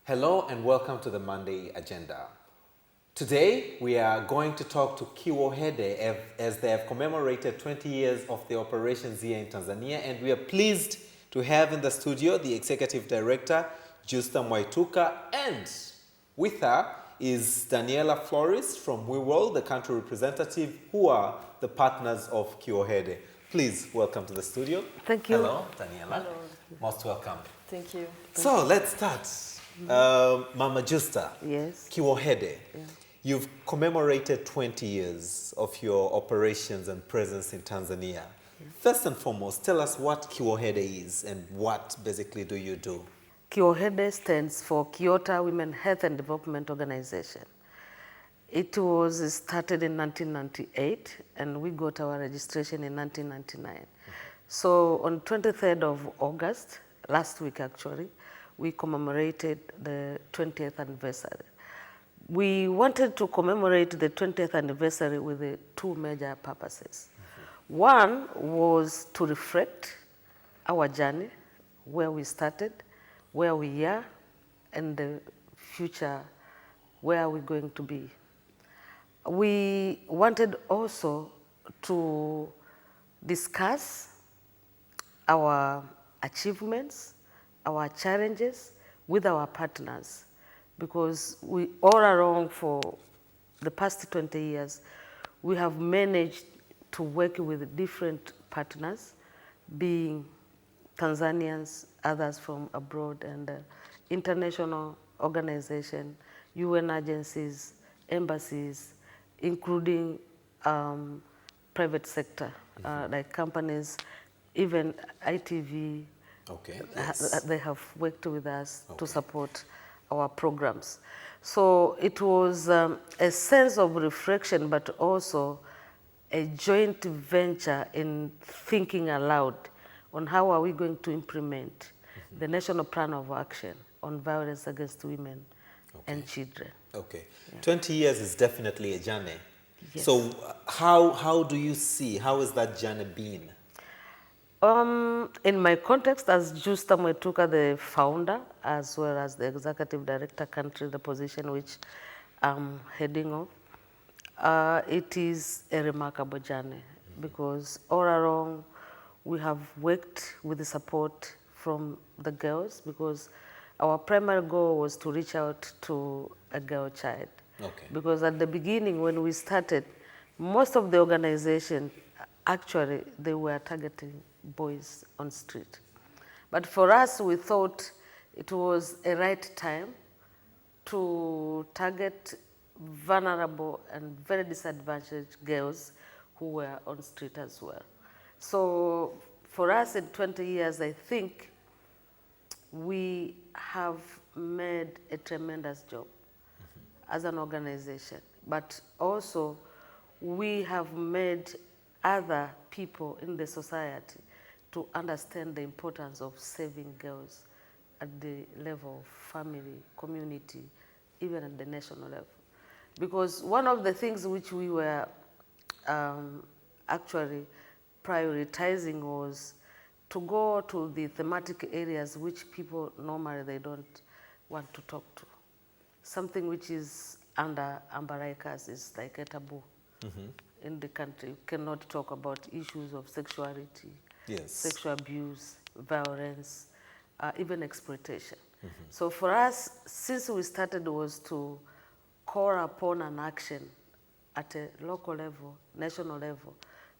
Hello and welcome to the Monday Agenda. Today we are going to talk to Kiwohede as they have commemorated 20 years of the operations here in Tanzania, and we are pleased to have in the studio the Executive Director, Justa Mwaituka, and with her is Daniela Flores from Weworld, the country representative, who are the partners of Kiwohede. Please welcome to the studio. Thank you. Hello, Daniela. Hello. Most welcome. Thank you. So let's start. Mama Justa, Yes. Kiwohede, Yeah. you've commemorated 20 years of your operations and presence in Tanzania. Yeah. First and foremost, tell us what Kiwohede is and what basically do you do? Kiwohede stands for Kyoto Women Health and Development Organization. It was started in 1998 and we got our registration in 1999. So on 23rd of August, last week actually, we commemorated the 20th anniversary. We wanted to commemorate the 20th anniversary with two major purposes. One was to reflect our journey, where we started, where we are, and the future, where are we going to be. We wanted also to discuss our achievements, our challenges with our partners, because we all along for the past 20 years, we have managed to work with different partners, being Tanzanians, others from abroad, and international organizations, UN agencies, embassies, including private sector, like companies, even ITV. Okay, yes. They have worked with us to support our programs. So it was a sense of reflection, but also a joint venture in thinking aloud on how are we going to implement the National Plan of Action on Violence Against Women and Children. Okay, yeah. 20 years is definitely a journey. Yes. So how do you see, how has that journey been? In my context as Justa Mwaituka, the founder, as well as the executive director country, the position which I'm heading of, it is a remarkable journey because all along we have worked with the support from the girls, because our primary goal was to reach out to a girl child. Okay. Because at the beginning when we started, most of the organization, actually, they were targeting boys on street. But for us, we thought it was a right time to target vulnerable and very disadvantaged girls who were on street as well. So for us in 20 years, I think we have made a tremendous job as an organization, but also we have made other people in the society to understand the importance of saving girls at the level of family, community, even at the national level. Because one of the things which we were actually prioritizing was to go to the thematic areas which people normally they don't want to talk to. Something which is under umbrellas is like a taboo. In the country. You cannot talk about issues of sexuality, sexual abuse, violence, even exploitation. So for us, since we started, was to call upon an action at a local level, national level,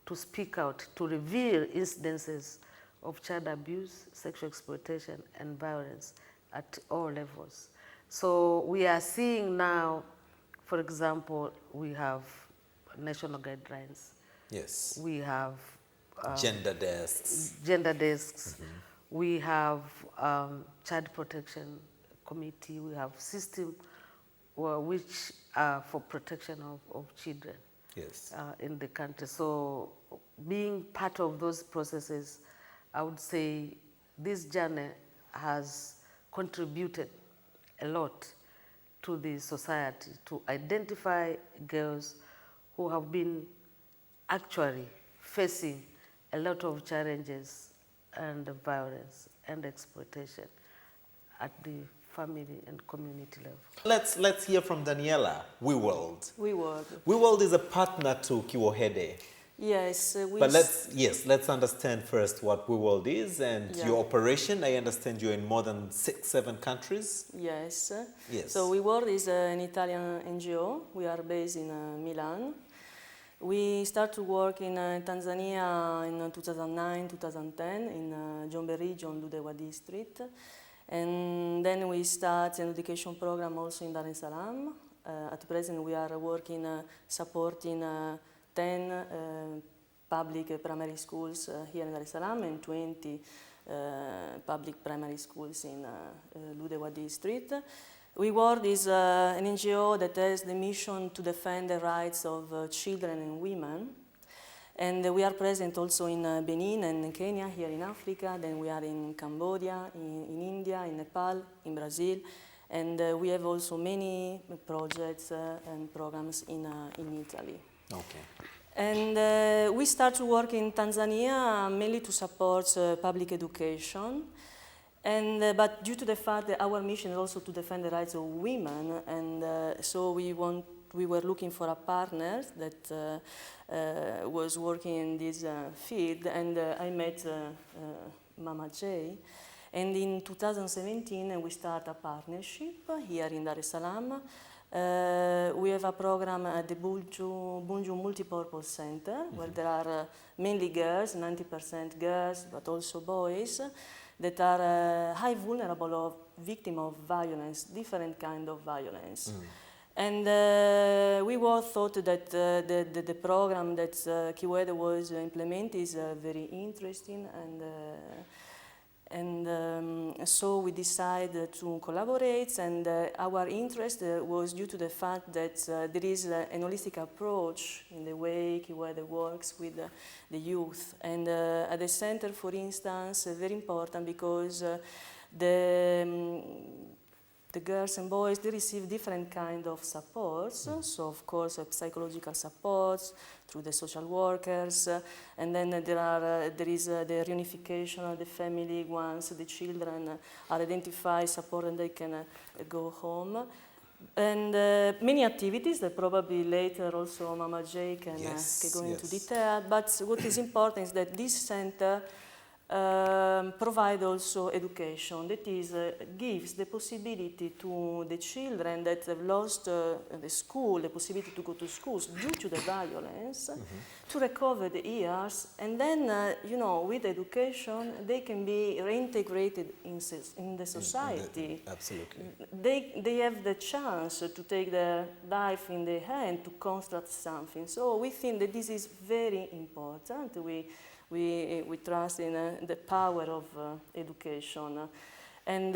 to speak out, to reveal incidences of child abuse, sexual exploitation, and violence at all levels. So we are seeing now, for example, we have national guidelines. Yes. We have gender desks. We have child protection committee. We have system which are for protection of children. Yes. In the country. So being part of those processes, I would say this journey has contributed a lot to the society to identify girls who have been actually facing a lot of challenges and violence and exploitation at the family and community level. Let's hear from Daniela, Weworld. Weworld. Weworld is a partner to Kiwohede. Yes, But let's understand first what Weworld is and your operation. I understand you're in more than 6-7 countries. Yes. Yes. So Weworld is an Italian NGO. We are based in Milan. We start to work in Tanzania in 2009-2010 in Jombe region, Ludewa district. And then we start an education program also in Dar es Salaam. At present we are working supporting 10 public primary schools here in Dar es Salaam and 20 public primary schools in Ludewa district. Weworld is an NGO that has the mission to defend the rights of children and women. And we are present also in Benin and in Kenya, here in Africa. Then we are in Cambodia, in India, in Nepal, in Brazil. And we have also many projects and programs in Italy. Okay. And we start to work in Tanzania mainly to support public education. And, but due to the fact that our mission is also to defend the rights of women, and so we were looking for a partner that was working in this field, and I met Mama J. And in 2017, we start a partnership here in Dar es Salaam. We have a program at the Bunju Multipurpose Center, where there are mainly girls, 90% girls, but also boys, that are high vulnerable of victim of violence, different kind of violence. And we all thought that the program that Kiwohede was implementing is very interesting, and so we decided to collaborate, and our interest was due to the fact that there is an holistic approach in the way Kiwohede works with the youth. And at the center, for instance, very important because the girls and boys, they receive different kind of supports. So of course, psychological supports through the social workers, and then there is the reunification of the family once the children are identified, support, and they can go home. And many activities that probably later also Mama J can go into detail. But what is important is that this center provide also education, that is, gives the possibility to the children that have lost the school, the possibility to go to schools due to the violence, to recover the years, and then, you know, with education, they can be reintegrated in the society. Absolutely. They have the chance to take their life in their hand, to construct something. So we think that this is very important. We trust in the power of education. And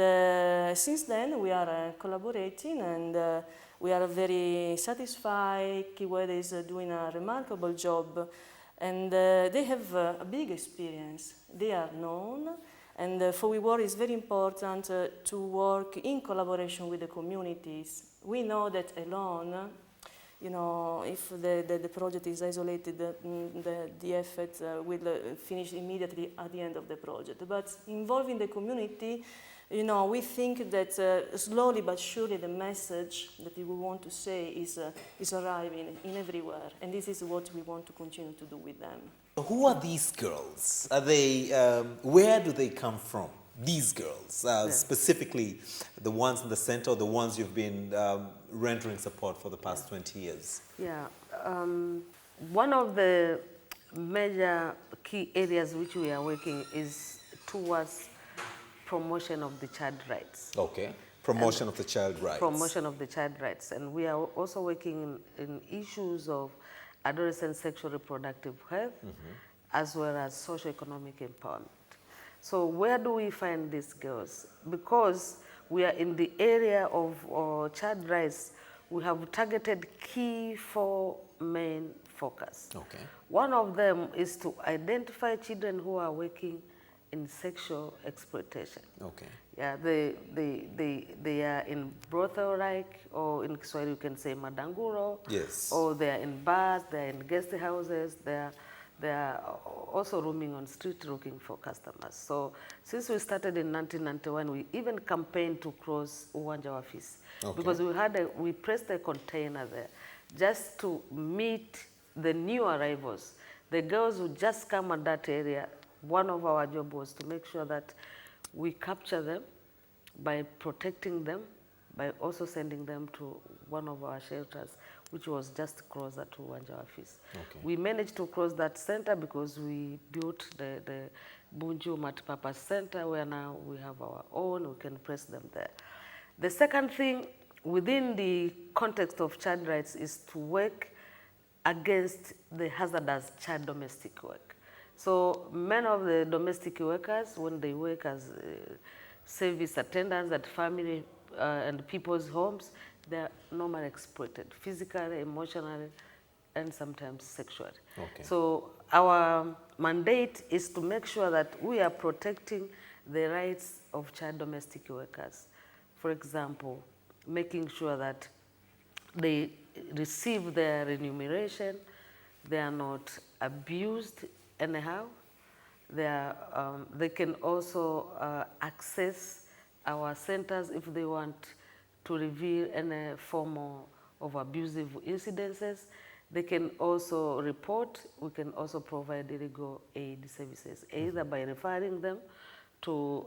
since then, we are collaborating, and we are very satisfied. Kiwohede is doing a remarkable job, and they have a big experience. They are known, and for Weworld, it's very important to work in collaboration with the communities. We know that alone, you know, if the project is isolated, the effort will finish immediately at the end of the project. But involving the community, you know, we think that slowly but surely the message that we want to say is arriving in everywhere. And this is what we want to continue to do with them. Who are these girls? Are they, where do they come from? These girls, specifically the ones in the center, or the ones you've been rendering support for the past 20 years? Yeah, one of the major key areas which we are working is towards promotion of the child rights. Okay, promotion of the child rights. Promotion of the child rights. And we are also working in issues of adolescent sexual reproductive health, as well as socio-economic empowerment. So where do we find these girls? Because we are in the area of child rights, we have targeted key 4 main focus. Okay. One of them is to identify children who are working in sexual exploitation. Okay. Yeah, they are in brothel-like, or in Kiswahili you can say madanguro. Yes. Or they are in bars, they are in guest houses, they they are also roaming on street looking for customers. So since we started in 1991, we even campaigned to close Uwanja wa Fisi. Okay. Because we placed a container there just to meet the new arrivals. The girls who just come at that area, one of our jobs was to make sure that we capture them by protecting them, by also sending them to one of our shelters, which was just closer to Uwanja wa Fisi. Okay. We managed to close that center because we built the Bunju Multipurpose Center, where now we have our own, we can place them there. The second thing within the context of child rights is to work against the hazardous child domestic work. So many of the domestic workers, when they work as service attendants at family and people's homes, they're normally exploited, physically, emotionally, and sometimes sexually. Okay. So our mandate is to make sure that we are protecting the rights of child domestic workers. For example, making sure that they receive their remuneration, they are not abused anyhow, they can also access our centers if they want to reveal any form of abusive incidences. They can also report. We can also provide legal aid services, either by referring them to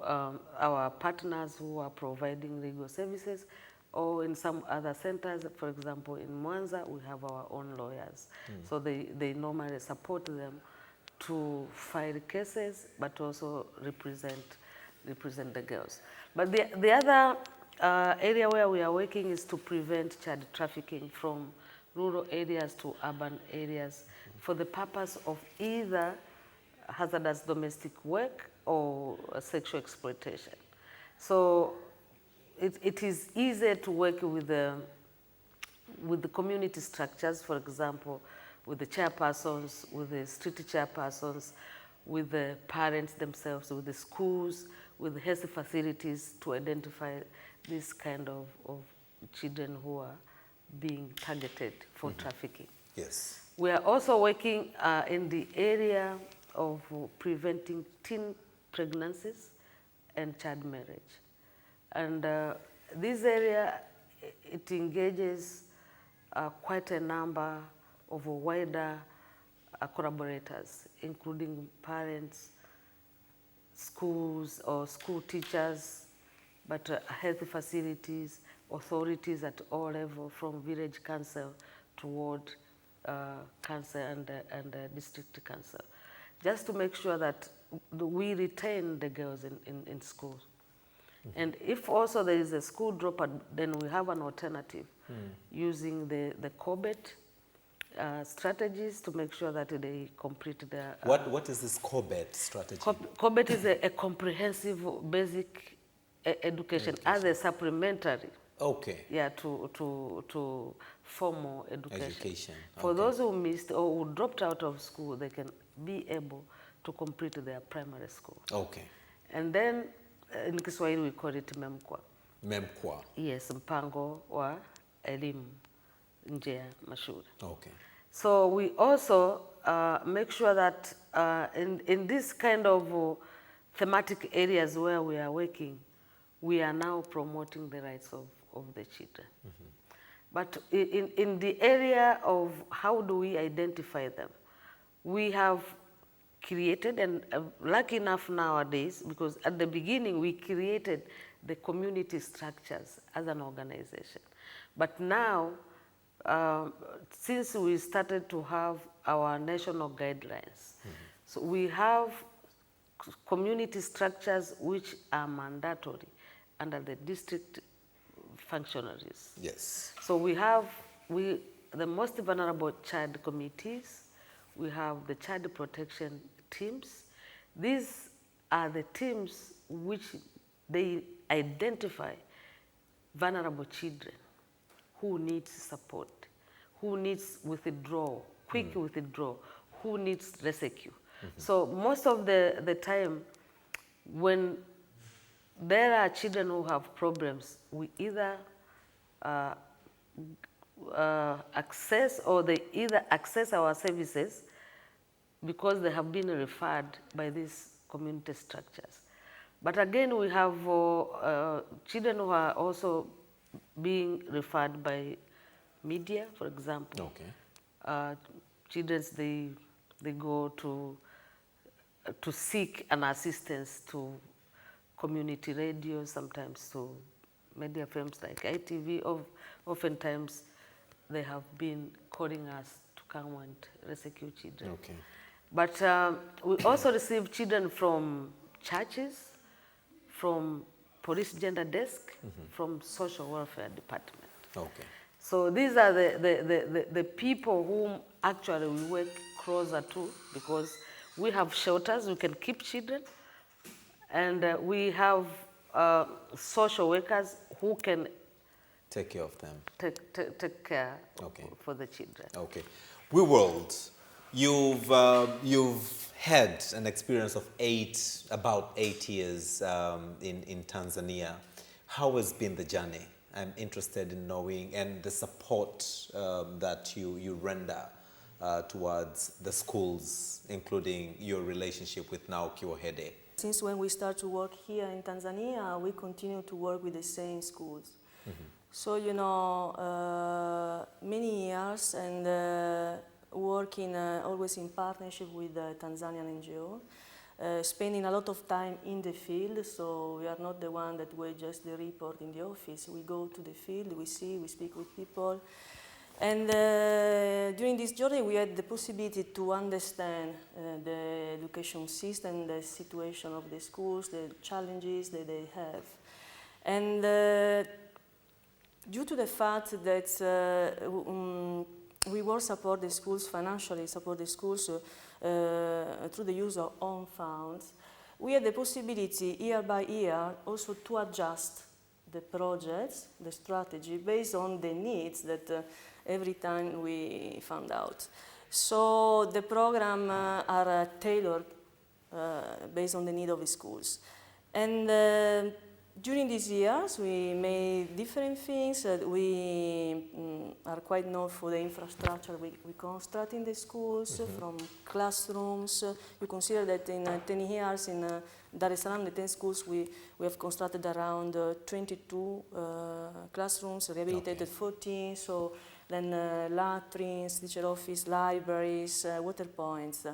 our partners who are providing legal services, or in some other centers. For example, in Mwanza, we have our own lawyers. So they normally support them to file cases, but also represent the girls. But the other area where we are working is to prevent child trafficking from rural areas to urban areas for the purpose of either hazardous domestic work or sexual exploitation. So it is easier to work with the community structures, for example, with the chairpersons, with the street chairpersons, with the parents themselves, with the schools, with the health facilities, to identify this kind of children who are being targeted for trafficking. Yes. We are also working in the area of preventing teen pregnancies and child marriage. And this area, it engages quite a number of wider collaborators, including parents, schools or school teachers, but health facilities, authorities at all levels, from village council toward council and district council, just to make sure that we retain the girls in schools. And if also there is a school dropout, then we have an alternative using the COBET strategies to make sure that they complete their... What is this COBET strategy? COBET is a comprehensive basic education as a supplementary. Okay. Yeah, to formal education. For Okay. those who missed or who dropped out of school, they can be able to complete their primary school. Okay. And then in Kiswahili we call it MEMKWA. MEMKWA. Yes, mpango wa elimu nje ya mashule. Okay. So we also make sure that in this kind of thematic areas where we are working, we are now promoting the rights of the children. But in the area of how do we identify them, we have created, and lucky enough nowadays, because at the beginning we created the community structures as an organization. But now, since we started to have our national guidelines, so we have community structures which are mandatory under the district functionaries. Yes. So we have the most vulnerable child committees, we have the child protection teams. These are the teams which they identify vulnerable children who needs support, who needs withdrawal, quick withdrawal, who needs rescue. So most of the time when there are children who have problems, we either access, or they either access our services because they have been referred by these community structures. But again, we have children who are also being referred by media, for example. Okay. Children, they go to seek an assistance to community radio, sometimes to media firms like ITV. Oftentimes, they have been calling us to come and rescue children. Okay. But we also receive children from churches, from police gender desk, from social welfare department. Okay. So these are the people whom actually we work closer to, because we have shelters, we can keep children, and we have social workers who can Take care of them. take care Okay. for the children. Okay. Weworld, you've had an experience of about 8 years in Tanzania. How has been the journey? I'm interested in knowing, and the support that you render towards the schools, including your relationship with now Kiwohede. Since when we start to work here in Tanzania, we continue to work with the same schools. So, you know, many years, and working always in partnership with the Tanzanian NGO, spending a lot of time in the field, so we are not the one that wait just the report in the office. We go to the field, we see, we speak with people. And during this journey, we had the possibility to understand the education system, the situation of the schools, the challenges that they have. And due to the fact that we will support the schools financially, support the schools through the use of own funds, we had the possibility year by year also to adjust the projects, the strategy, based on the needs that every time we found out. So the program are tailored based on the need of the schools. And during these years, we made different things. We are quite known for the infrastructure we construct in the schools, from classrooms. You consider that in 10 years in Dar es Salaam, the 10 schools, we have constructed around 22 classrooms, rehabilitated 14, so then latrines, teacher office, libraries, water points.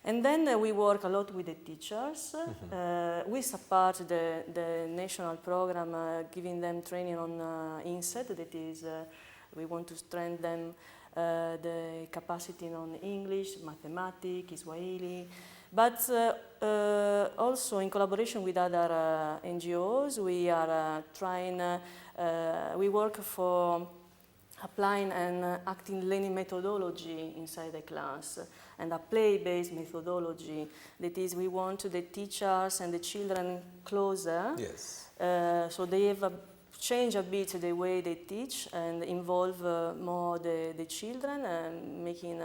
And then we work a lot with the teachers. We support the national program, giving them training on INSET, that is, we want to strengthen the capacity on English, mathematics, Swahili. But also in collaboration with other NGOs, we are we work for applying an active learning methodology inside the class, and a play-based methodology. That is, we want the teachers and the children closer. Yes. So they have change a bit the way they teach and involve more the children, and making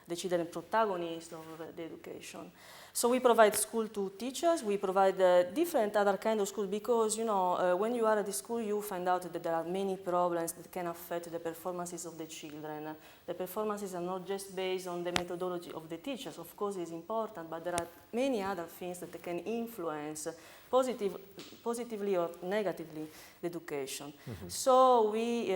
the children protagonists of the education. So we provide school to teachers, we provide different other kind of schools, because, you know, when you are at the school, you find out that there are many problems that can affect the performances of the children. The performances are not just based on the methodology of the teachers, of course it's important, but there are many other things that can influence positively or negatively the education. So we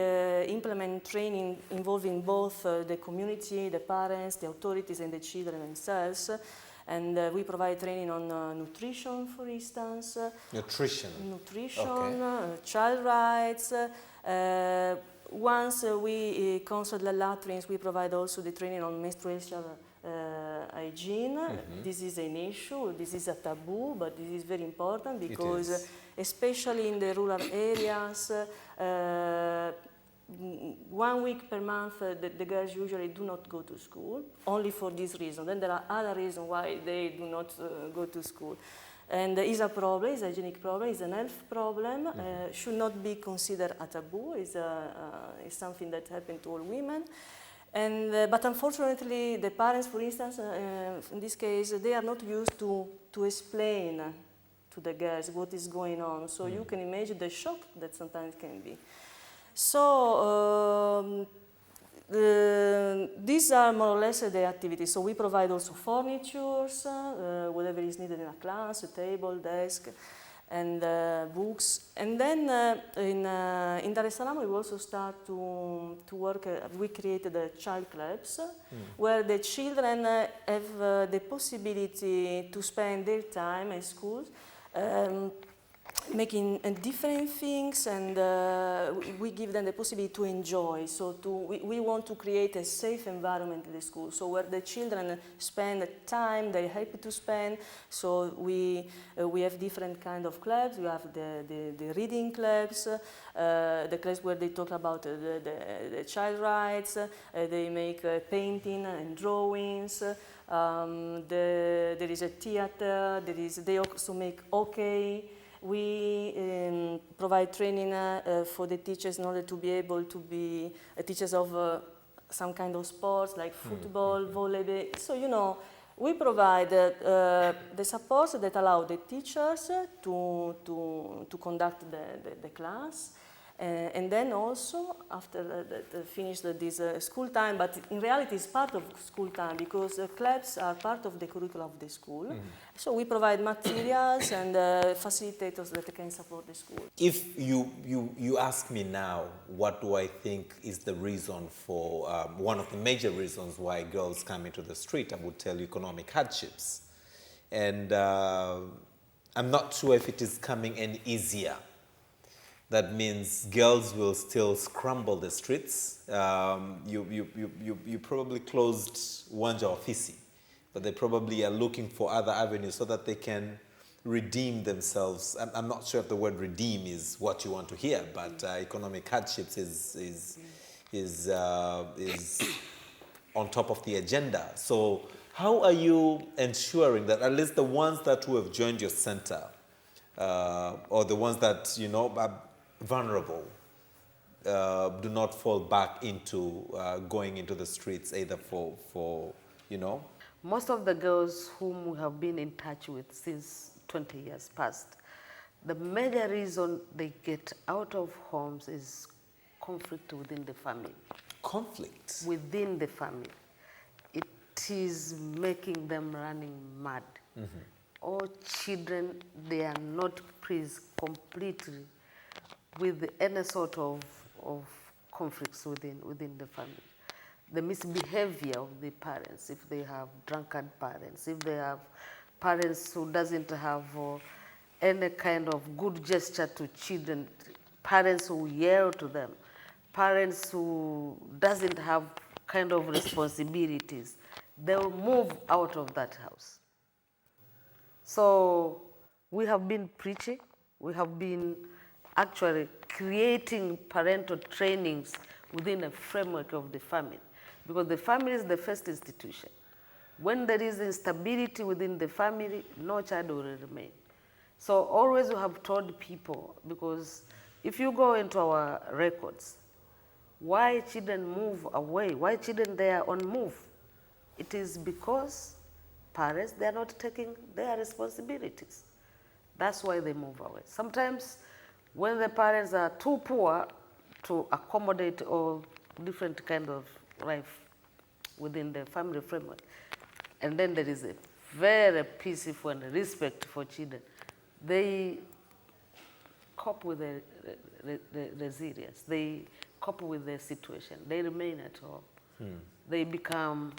implement training involving both the community, the parents, the authorities, and the children themselves. And we provide training on nutrition, for instance. Nutrition? Nutrition, okay. Child rights. Once we construct the latrines, we provide also the training on menstruation hygiene. This is an issue, this is a taboo, but this is very important, because especially in the rural areas, 1 week per month the girls usually do not go to school, only for this reason. Then there are other reasons why they do not go to school. And it's a problem, it's a hygienic problem, it's an health problem, should not be considered a taboo, it's something that happens to all women. And, but unfortunately, the parents, for instance, in this case, they are not used to explain to the girls what is going on. So you can imagine the shock that sometimes can be. So These are more or less the activities. So we provide also furniture, whatever is needed in a class, a table, desk, and books. And then in Dar es Salaam, we also start to work, we created child clubs where the children have the possibility to spend their time at school making different things, and we give them the possibility to enjoy. So we want to create a safe environment in the school, so where the children spend time they're happy to spend. So we have different kind of clubs. We have the reading clubs, the clubs where they talk about the child rights, they make painting and drawings. There is a theater, they also make hockey. We provide training for the teachers in order to be able to be teachers of some kind of sports like football, volleyball. So, you know, we provide the supports that allow the teachers to conduct the class. And then also, after finish this school time, but in reality it's part of school time because clubs are part of the curriculum of the school. So we provide materials and facilitators that can support the school. If you ask me now, what do I think is the reason for, one of the major reasons why girls come into the street, I would tell you economic hardships. And I'm not sure if it is coming any easier. That means girls will still scramble the streets. You probably closed Wanja Ofisi, but they probably are looking for other avenues so that they can redeem themselves. I'm not sure if the word redeem is what you want to hear, but economic hardships is on top of the agenda. So how are you ensuring that at least the ones that who have joined your center, or the ones that, you know, are vulnerable, do not fall back into going into the streets either for, you know? Most of the girls whom we have been in touch with since 20 years past, the major reason they get out of homes is conflict within the family. Conflict? Within the family. It is making them running mad. All children, they are not pleased completely with any sort of conflicts within the family. The misbehavior of the parents, if they have drunkard parents, if they have parents who doesn't have any kind of good gesture to children, parents who yell to them, parents who doesn't have kind of responsibilities, they will move out of that house. So we have been preaching, we have been actually creating parental trainings within a framework of the family, because the family is the first institution. When there is instability within the family, no child will remain. So always we have told people, because if you go into our records, why children move away, why children they are on move, it is because parents, they are not taking their responsibilities. That's why they move away. Sometimes when the parents are too poor to accommodate all different kind of life within the family framework, and then there is a very peaceful and respect for children, they cope with the resilience, they cope with their situation, they remain at home. They become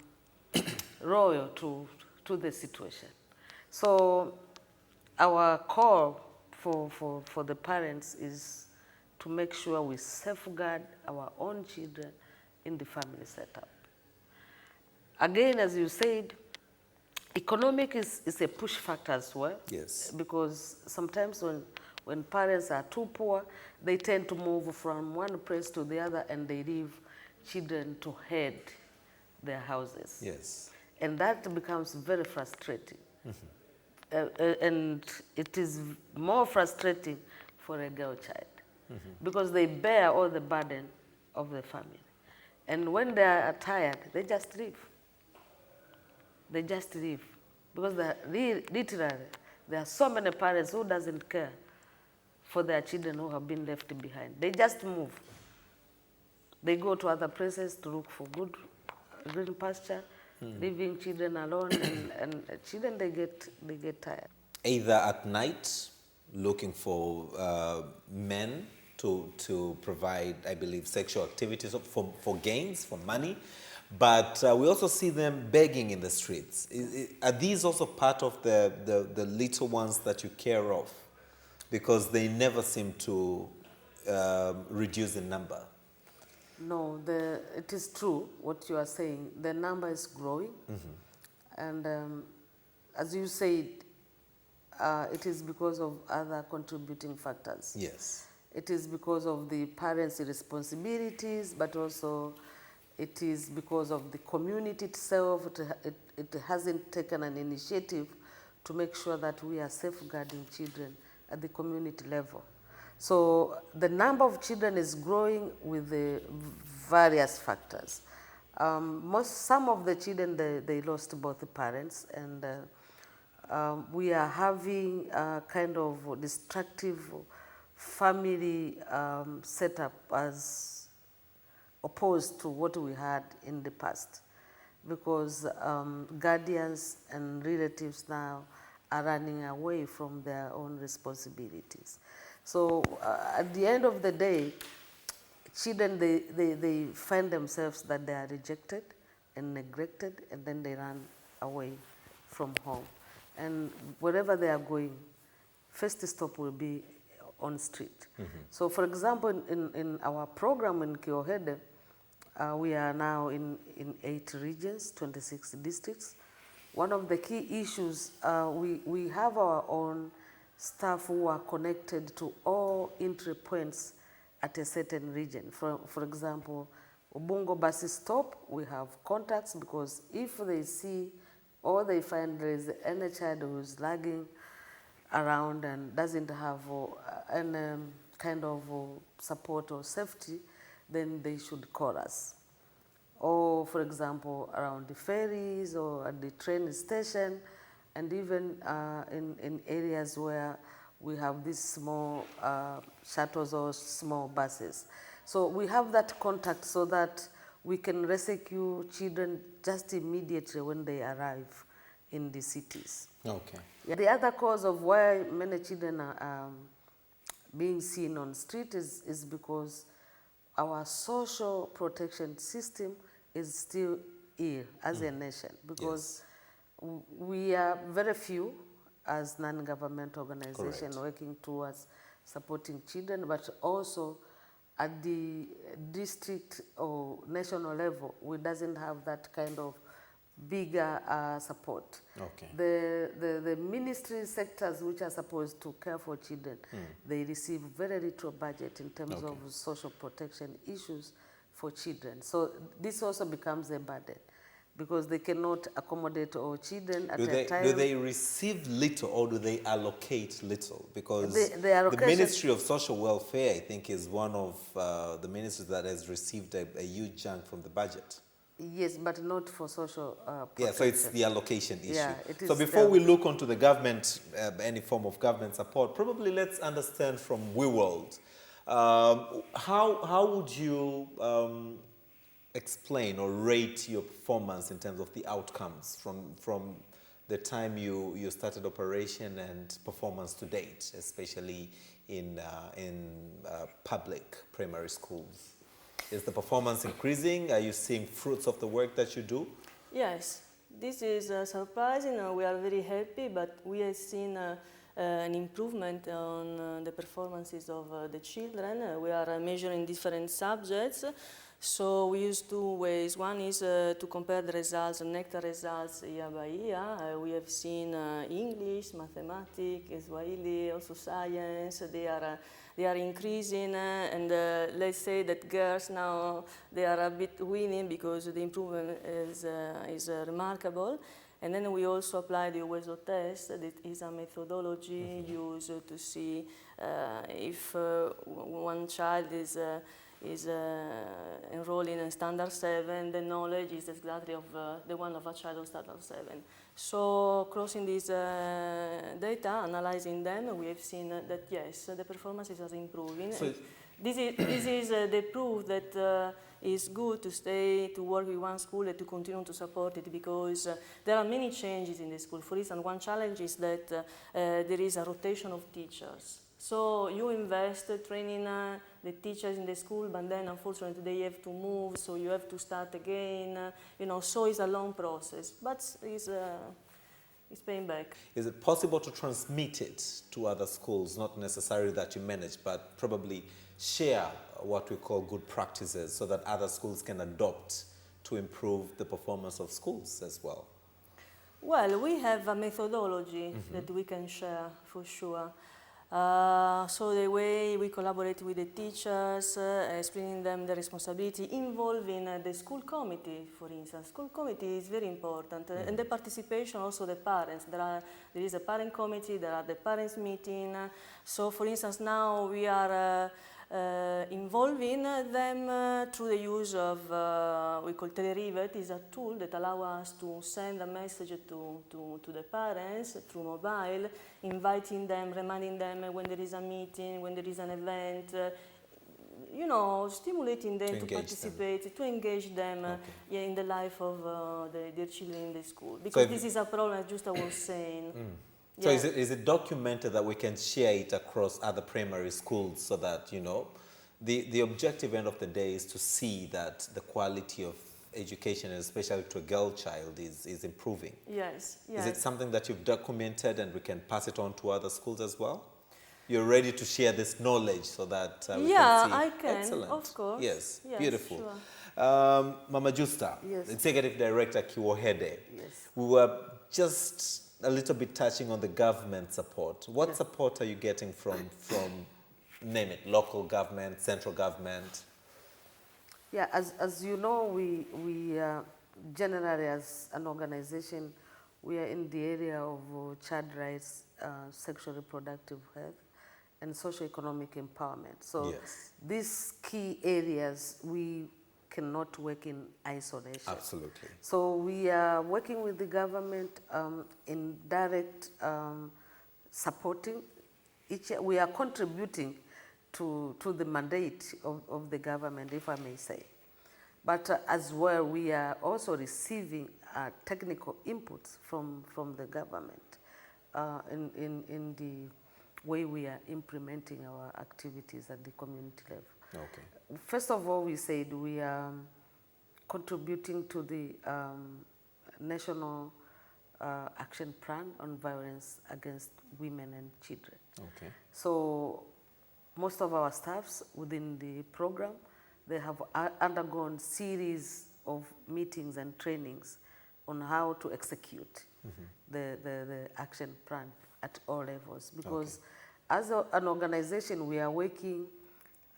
loyal to the situation. So our call for the parents is to make sure we safeguard our own children in the family setup. Again, as you said, economic is a push factor as well. Yes. Because sometimes when parents are too poor, they tend to move from one place to the other and they leave children to head their houses. Yes. And that becomes very frustrating. And it is more frustrating for a girl child because they bear all the burden of the family. And when they are tired, they just leave. They just leave. Because literally, there are so many parents who doesn't care for their children who have been left behind. They just move. They go to other places to look for good green pasture, leaving children alone, and children, they get tired. Either at night, looking for men to provide, I believe, sexual activities for gains, for money. But we also see them begging in the streets. Are these also part of the little ones that you care of? Because they never seem to reduce in number. No, it is true what you are saying. The number is growing. And as you said, it is because of other contributing factors. Yes. It is because of the parents' responsibilities, but also it is because of the community itself. It hasn't taken an initiative to make sure that we are safeguarding children at the community level. So the number of children is growing with the various factors. Some of the children, they lost both the parents, and we are having a kind of destructive family setup as opposed to what we had in the past, because guardians and relatives now are running away from their own responsibilities. So at the end of the day, children, they find themselves that they are rejected and neglected, and then they run away from home. And wherever they are going, first stop will be on street. So for example, in our program in Kiwohede, we are now in 8 regions, 26 districts. One of the key issues, we have our own staff who are connected to all entry points at a certain region. For example, Ubungo bus stop, we have contacts, because if they see or they find there is any child who is lagging around and doesn't have any kind of support or safety, then they should call us. Or for example, around the ferries or at the train station, and even in areas where we have these small shuttles or small buses. So we have that contact so that we can rescue children just immediately when they arrive in the cities. Okay. Yeah. The other cause of why many children are being seen on street is because our social protection system is still ill as a nation, because we are very few as non-governmental organization working towards supporting children, but also at the district or national level, we doesn't have that kind of bigger support. Okay. The ministry sectors which are supposed to care for children, they receive very little budget in terms of social protection issues for children. So this also becomes a burden, because they cannot accommodate all children at a time. Do they receive little, or do they allocate little? Because the Ministry of Social Welfare, I think, is one of the ministries that has received a huge chunk from the budget. Yes, but not for social protection. Yeah, so it's the allocation issue. Yeah, it is. So before we look onto the government, any form of government support, probably let's understand from Weworld. How would you explain or rate your performance in terms of the outcomes from the time you started operation and performance to date, especially in public primary schools? Is the performance increasing? Are you seeing fruits of the work that you do? Yes, this is surprising. We are very happy, but we have seen an improvement on the performances of the children. We are measuring different subjects. So we use 2 ways. One is to compare the results, NECTA results year by year. We have seen English, mathematics, Swahili, also science. They are increasing, and let's say that girls now, they are a bit winning because the improvement is remarkable. And then we also apply the Weworld test. That is a methodology used to see if one child is enrolling in standard 7, the knowledge is exactly of the one of a child of standard 7. So crossing these data, analyzing them, we have seen that yes, the performances are improving. So this is the proof that it's good to stay, to work with one school and to continue to support it, because there are many changes in the school. For instance, one challenge is that there is a rotation of teachers. So you invest training the teachers in the school, but then unfortunately they have to move, so you have to start again. So it's a long process, but it's paying back. Is it possible to transmit it to other schools, not necessarily that you manage, but probably share what we call good practices so that other schools can adopt to improve the performance of schools as well? Well, we have a methodology that we can share for sure. So the way we collaborate with the teachers, explaining them the responsibility, involving the school committee, for instance. School committee is very important, and the participation also the parents. There is a parent committee, there are the parents meeting. So for instance, now we are involving them through the use of, we call Telerivet, is a tool that allows us to send a message to the parents through mobile, inviting them, reminding them when there is a meeting, when there is an event, stimulating them to participate, to engage them in the life of their children in the school. Because this is a problem, as just I was saying. So is it documented that we can share it across other primary schools so that, the objective end of the day is to see that the quality of education, especially to a girl child, is improving? Yes. Is it something that you've documented and we can pass it on to other schools as well? You're ready to share this knowledge so that we can see? Yeah, I can, Excellent. of course. Yes, yes, beautiful. Sure. Mama Justa, Yes. Executive Director, Kiwohede. Yes. We were just a little bit touching on the government support. What support are you getting from name it, local government, central government? Yeah, as you know, we generally as an organization, we are in the area of child rights, sexual reproductive health, and socio-economic empowerment. So these key areas, we cannot work in isolation. Absolutely. So we are working with the government in direct supporting we are contributing to the mandate of the government, if I may say. But as well, we are also receiving technical inputs from the government in the way we are implementing our activities at the community level. Okay. First of all, we said we are contributing to the National Action Plan on Violence Against Women and Children. Okay. So most of our staffs within the program, they have undergone series of meetings and trainings on how to execute the action plan at all levels. Because as an organization, we are working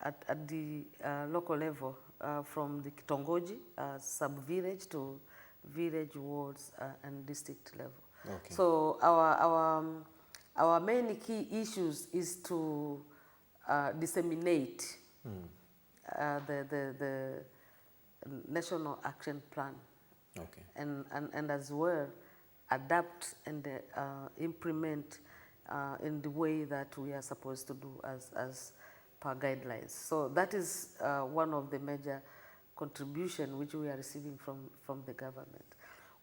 at the local level, from the Kitongoji, sub-village to village, wards, and district level. Okay. So our main key issues is to disseminate the National Action Plan, and as well adapt and implement in the way that we are supposed to do as per guidelines. So that is one of the major contribution which we are receiving from the government.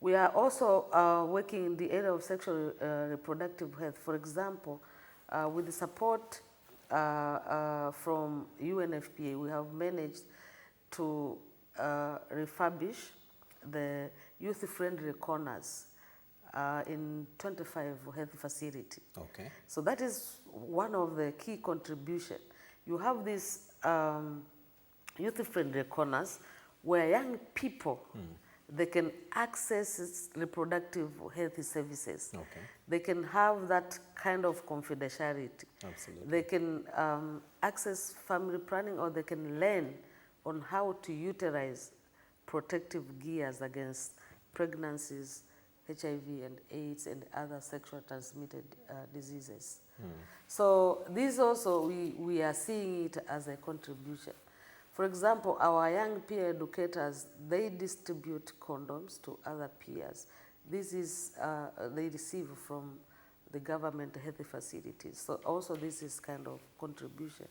We are also working in the area of sexual reproductive health. For example, with the support from UNFPA, we have managed to refurbish the youth-friendly corners in 25 health facilities. Okay. So that is one of the key contributions. You have these youth-friendly corners where young people, they can access reproductive health services. Okay. They can have that kind of confidentiality. Absolutely. They can access family planning, or they can learn on how to utilize protective gears against pregnancies, HIV and AIDS, and other sexual transmitted diseases. So this also, we are seeing it as a contribution. For example, our young peer educators, they distribute condoms to other peers. This is, they receive from the government health facilities. So also this is kind of contribution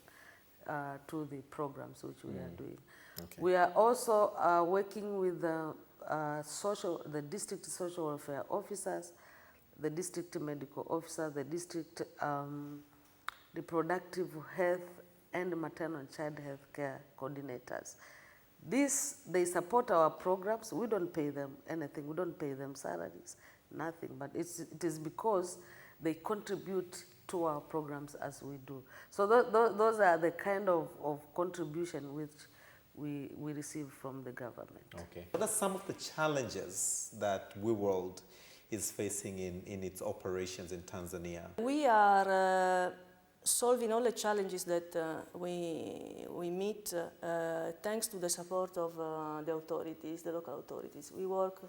to the programs which we are doing. Okay. We are also working with the district social welfare officers, the district medical officer, the district reproductive health and maternal and child health care coordinators. They support our programs. We don't pay them anything. We don't pay them salaries, nothing. But it is because they contribute to our programs as we do. So those are the kind of contribution which we receive from the government. Okay. What are some of the challenges that Weworld is facing in its operations in Tanzania? We are solving all the challenges that we meet thanks to the support of the authorities, the local authorities. We work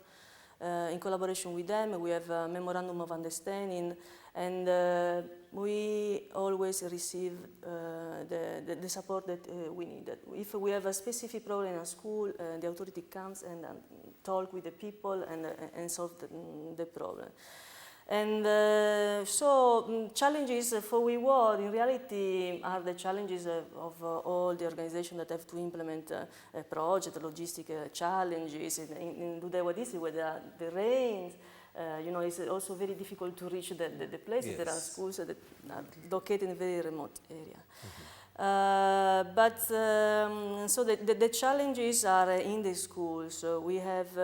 in collaboration with them. We have a memorandum of understanding, and we always receive the support that we need. If we have a specific problem in a school, the authority comes and talk with the people and solve the problem. And challenges for Weworld in reality are the challenges of all the organizations that have to implement a project, logistic challenges. In Ludewa district, where there are the rains, it's also very difficult to reach the places. Yes. There are schools that are located in a very remote area. Mm-hmm. So the challenges are in the schools. We have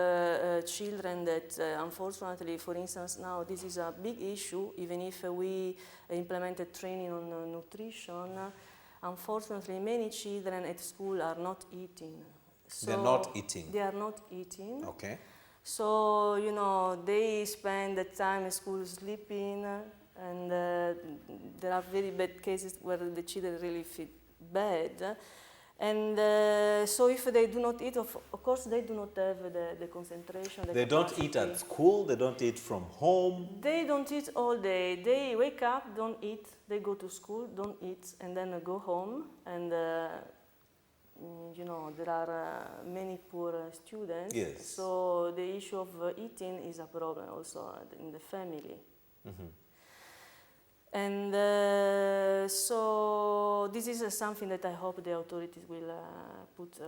children that unfortunately, for instance, now this is a big issue, even if we implemented training on nutrition, unfortunately many children at school are not eating. So they're not eating? They are not eating. Okay. So, they spend the time in school sleeping, and there are very bad cases where the children really feel bad. And so if they do not eat, of course they do not have the concentration. They don't eat at school, they don't eat from home. They don't eat all day. They wake up, don't eat, they go to school, don't eat, and then go home. And there are many poor students. Yes. So the issue of eating is a problem also in the family. Mm-hmm. And so this is something that I hope the authorities will put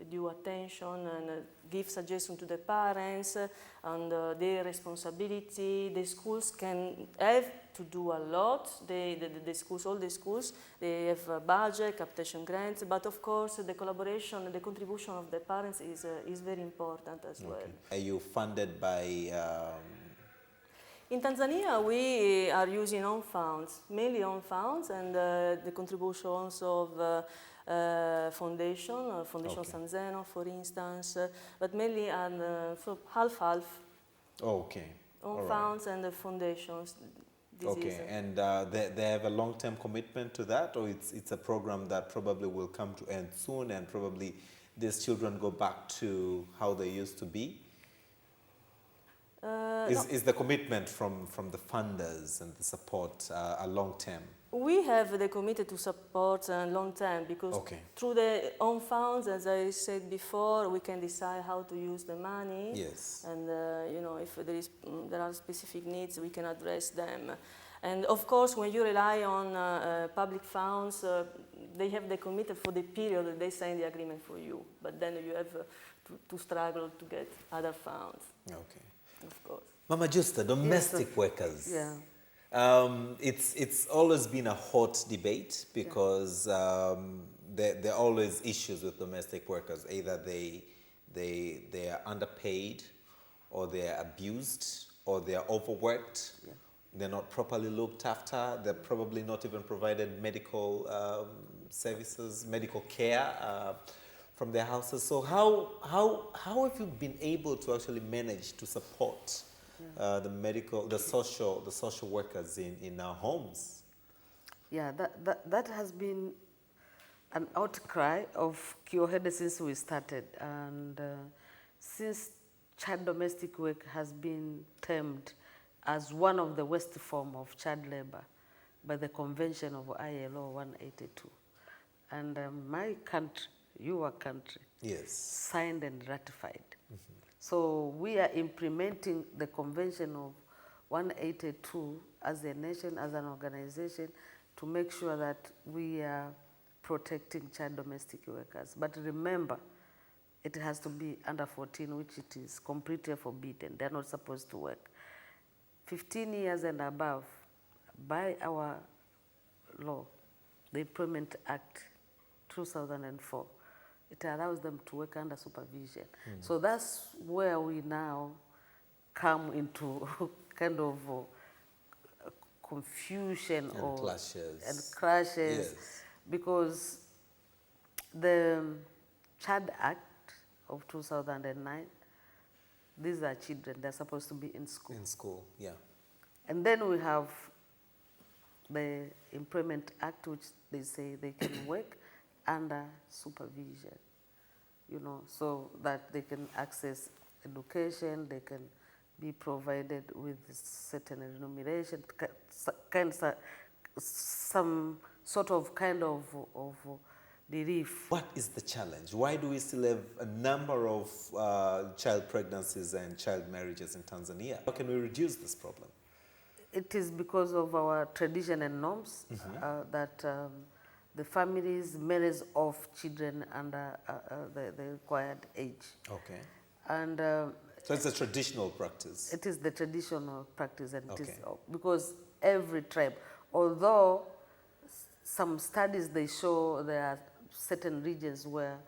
due attention and give suggestions to the parents on their responsibility. The schools can have to do a lot. The schools, all the schools, they have a budget, capitation grants, but of course the collaboration, the contribution of the parents is very important as well. Are you funded by... In Tanzania, we are using own funds, mainly own funds, and the contributions of Foundation okay. Sanzeno, for instance, but mainly so half-half. Oh, okay. Own funds and the foundations. Okay, and they have a long-term commitment to that, or it's a program that probably will come to end soon, and probably these children go back to how they used to be? Is the commitment from the funders and the support a long term? We have the commitment to support long term because okay. through the own funds, as I said before, we can decide how to use the money. Yes. And if there are specific needs, we can address them. And of course, when you rely on public funds, they have the commitment for the period that they sign the agreement for you. But then you have to struggle to get other funds. Okay. Of course. Mama Justa, domestic workers. Yeah. It's always been a hot debate because there are always issues with domestic workers. Either they are underpaid, or they are abused, or they are overworked. Yeah. They're not properly looked after. They're probably not even provided medical services, medical care from their houses. So how have you been able to actually manage to support the social workers in our homes? Yeah, that has been an outcry of Kiwohede since we started, and since child domestic work has been termed as one of the worst form of child labor by the Convention of ILO 182, and my country, your country, yes, signed and ratified. Mm-hmm. So we are implementing the Convention of 182 as a nation, as an organization, to make sure that we are protecting child domestic workers. But remember, it has to be under 14, which it is completely forbidden. They're not supposed to work. 15 years and above, by our law, the Employment Act 2004, it allows them to work under supervision. So that's where we now come into kind of confusion and clashes. Yes. Because the Child Act of 2009, these are children, they're supposed to be in school. In school, yeah. And then we have the Employment Act, which they say they can work under supervision, you know, so that they can access education, they can be provided with certain remuneration, some sort of kind of relief. What is the challenge? Why do we still have a number of child pregnancies and child marriages in Tanzania? How can we reduce this problem? It is because of our tradition and norms that the families marries off children under the required age. Okay. And so it's a traditional practice. It is the traditional practice, and okay. It is because every tribe, although some studies they show there are certain regions where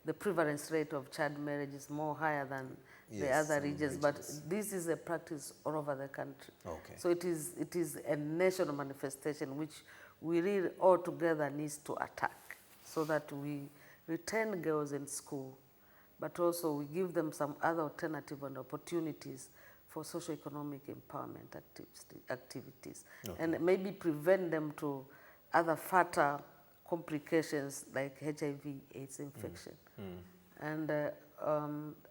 the prevalence rate of child marriage is more higher than the other regions, but this is a practice all over the country. Okay. So it is a national manifestation which we really all together needs to attack, so that we retain girls in school, but also we give them some other alternative and opportunities for socio-economic empowerment activities, and maybe prevent them to other fatal complications like HIV/AIDS infection. And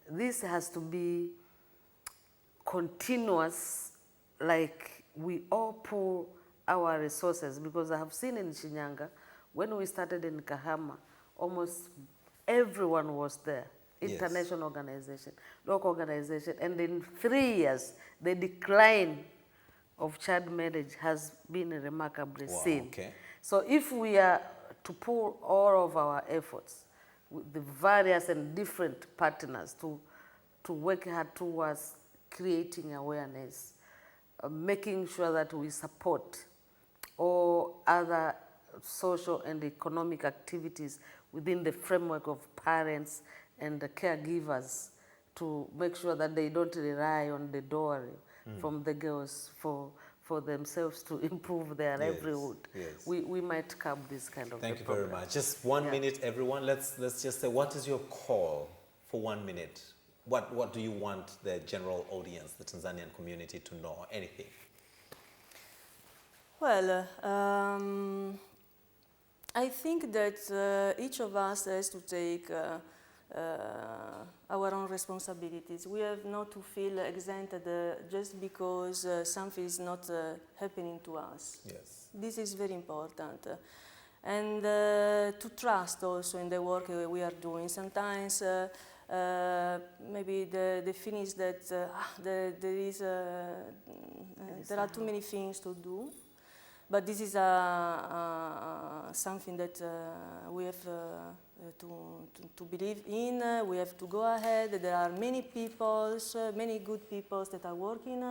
this has to be continuous, like we all pull our resources, because I have seen in Shinyanga, when we started in Kahama, almost everyone was there. International organization, local organization, and in 3 years, the decline of child marriage has been remarkably seen. Okay. So if we are to pull all of our efforts with the various and different partners to work hard towards creating awareness, making sure that we support all other social and economic activities within the framework of parents and the caregivers, to make sure that they don't rely on the dowry from the girls for themselves to improve their livelihood. Yes. We might curb this kind of Thank you very much. Just 1 minute, everyone. Let's just say, what is your call for 1 minute? What do you want the general audience, the Tanzanian community, to know? Anything? Well, I think that each of us has to take our own responsibilities. We have not to feel exempted just because something is not happening to us. Yes. This is very important. And to trust also in the work we are doing. Sometimes maybe the feeling is that there are too many things to do. But this is something that we have to believe in. We have to go ahead. There are many people, many good people that are working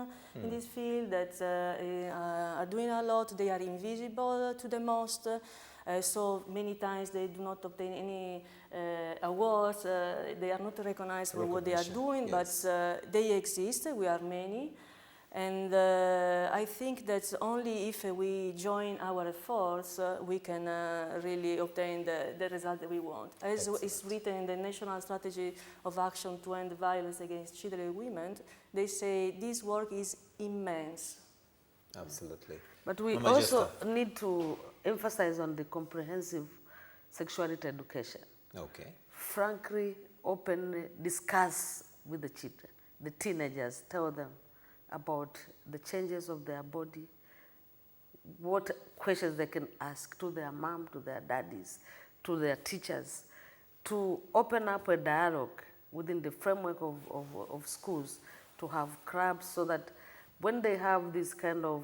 in this field, that are doing a lot. They are invisible to the most. So many times they do not obtain any awards. They are not recognized for what they are doing, but they exist. We are many. And I think that only if we join our efforts, we can really obtain the result that we want. As is written in the National Strategy of Action to End Violence Against Children and Women, they say this work is immense. Absolutely. But we also need to emphasize on the comprehensive sexuality education. Okay. Frankly, openly discuss with the children, the teenagers, tell them about the changes of their body, what questions they can ask to their mom, to their daddies, to their teachers, to open up a dialogue within the framework of schools, to have clubs, so that when they have these kind of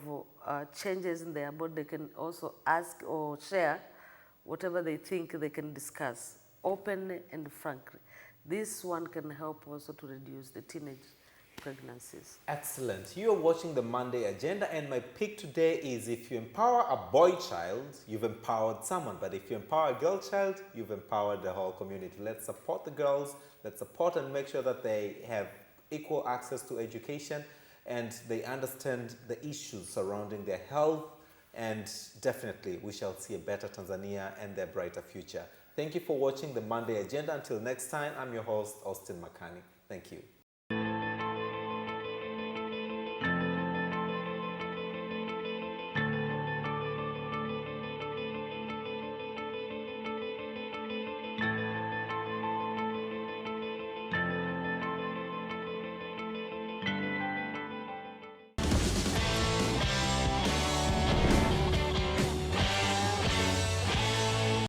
changes in their body, they can also ask or share whatever they think they can discuss openly and frankly. This one can help also to reduce the teenage pregnancies. Excellent. You are watching the Monday Agenda, and my pick today is if you empower a boy child, you've empowered someone. But if you empower a girl child, you've empowered the whole community. Let's support the girls. Let's support and make sure that they have equal access to education and they understand the issues surrounding their health. And definitely, we shall see a better Tanzania and their brighter future. Thank you for watching the Monday Agenda. Until next time, I'm your host, Austin Makani. Thank you.